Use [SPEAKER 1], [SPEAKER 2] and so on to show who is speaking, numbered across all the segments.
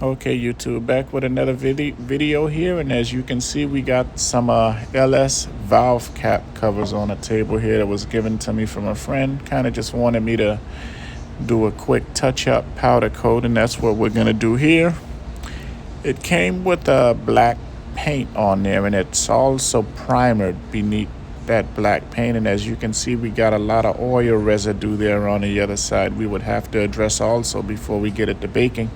[SPEAKER 1] Okay, YouTube, back with another video here, and as you can see, we got some LS valve cap covers on a table here that was given to me from a friend. Kind of just wanted me to do a quick touch-up powder coat, and that's what we're gonna do here. It came with a black paint on there, and it's also primered beneath that black paint, and as you can see, we got a lot of oil residue there on the other side we would have to address also before we get it to baking.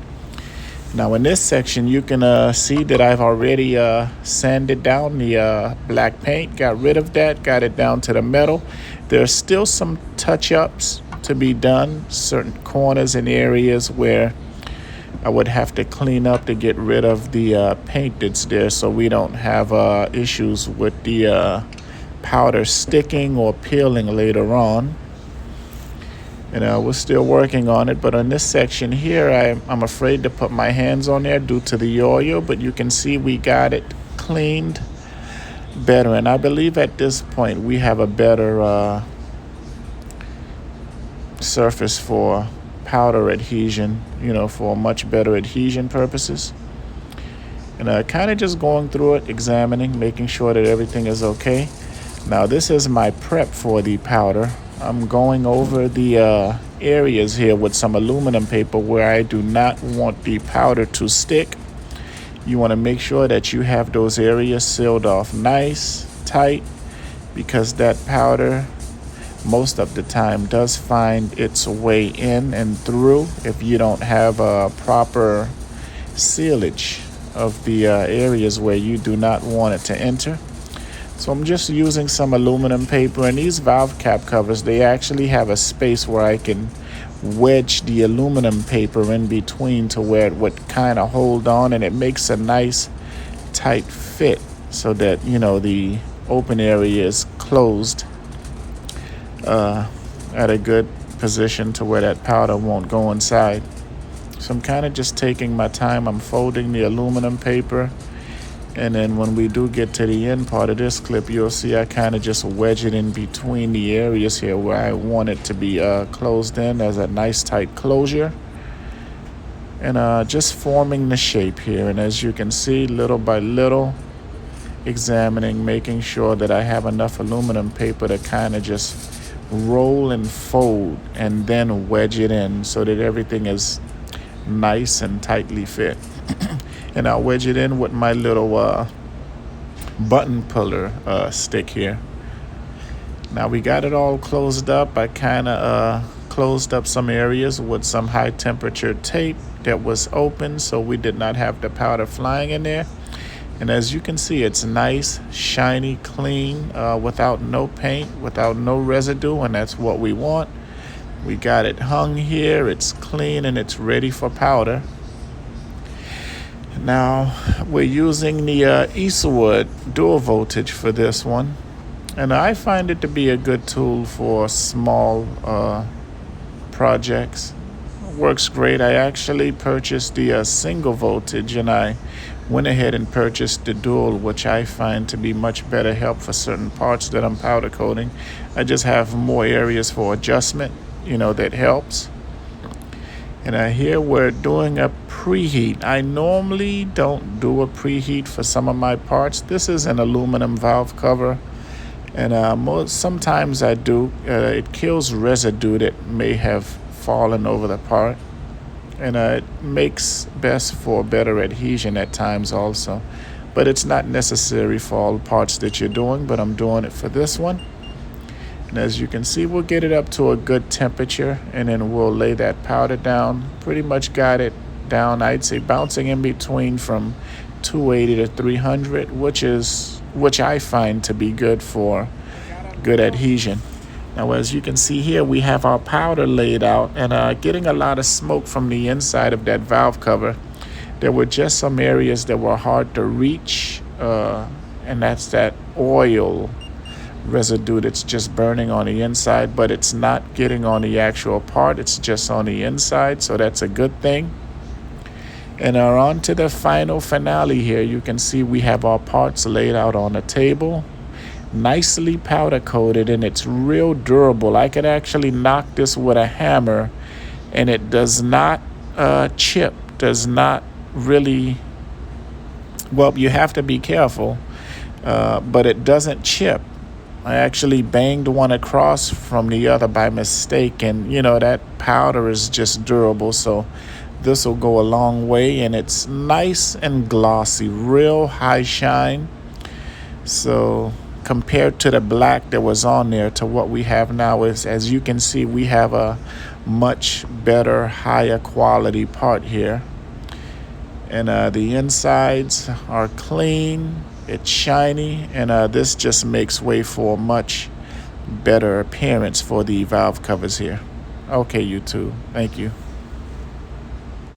[SPEAKER 1] Now in this section, you can see that I've already sanded down the black paint, got rid of that, got it down to the metal. There's still some touch-ups to be done, certain corners and areas where I would have to clean up to get rid of the paint that's there so we don't have issues with the powder sticking or peeling later on. And we're still working on it, but on this section here, I'm afraid to put my hands on there due to the oil, but you can see we got it cleaned better. And I believe at this point we have a better surface for powder adhesion, for much better adhesion purposes. And kind of just going through it, examining, making sure that everything is okay. Now this is my prep for the powder. I'm going over the areas here with some aluminum paper where I do not want the powder to stick. You want to make sure that you have those areas sealed off nice, tight, because that powder most of the time does find its way in and through if you don't have a proper sealage of the areas where you do not want it to enter. So I'm just using some aluminum paper, and these valve cap covers, they actually have a space where I can wedge the aluminum paper in between to where it would kind of hold on, and it makes a nice tight fit so that, the open area is closed at a good position to where that powder won't go inside. So I'm kind of just taking my time. I'm folding the aluminum paper. And then when we do get to the end part of this clip, you'll see I kind of just wedge it in between the areas here where I want it to be closed in as a nice tight closure. And just forming the shape here. And as you can see, little by little, examining, making sure that I have enough aluminum paper to kind of just roll and fold and then wedge it in so that everything is nice and tightly fit. And I'll wedge it in with my little button puller stick here. Now we got it all closed up. I kind of closed up some areas with some high temperature tape that was open, so we did not have the powder flying in there. And as you can see, it's nice, shiny, clean, without no paint, without no residue, and that's what we want. We got it hung here, it's clean, and it's ready for powder. Now we're using the Eastwood dual voltage for this one, and I find it to be a good tool for small projects. It works great. I actually purchased the single voltage, and I went ahead and purchased the dual, which I find to be much better help for certain parts that I'm powder coating. I just have more areas for adjustment, that helps. And here we're doing a preheat. I normally don't do a preheat for some of my parts. This is an aluminum valve cover, and sometimes I do. It kills residue that may have fallen over the part, and it makes best for better adhesion at times also. But it's not necessary for all parts that you're doing, but I'm doing it for this one. And as you can see, we'll get it up to a good temperature, and then we'll lay that powder down. Pretty much got it down, I'd say, bouncing in between from 280 to 300, which I find to be good for good adhesion. Now, as you can see here, we have our powder laid out, and getting a lot of smoke from the inside of that valve cover. There were just some areas that were hard to reach, and that's that oil residue that's just burning on the inside, but it's not getting on the actual part, it's just on the inside, so that's a good thing. And on to the final finale here. You can see we have our parts laid out on the table, nicely powder coated, and it's real durable. I could actually knock this with a hammer and it does not chip, does not really, well, you have to be careful, but it doesn't chip. I actually banged one across from the other by mistake, and that powder is just durable, so this will go a long way, and it's nice and glossy, real high shine. So compared to the black that was on there to what we have now, is, as you can see, we have a much better, higher quality part here. And the insides are clean, it's shiny, and this just makes way for a much better appearance for the valve covers here. Okay, YouTube, thank you.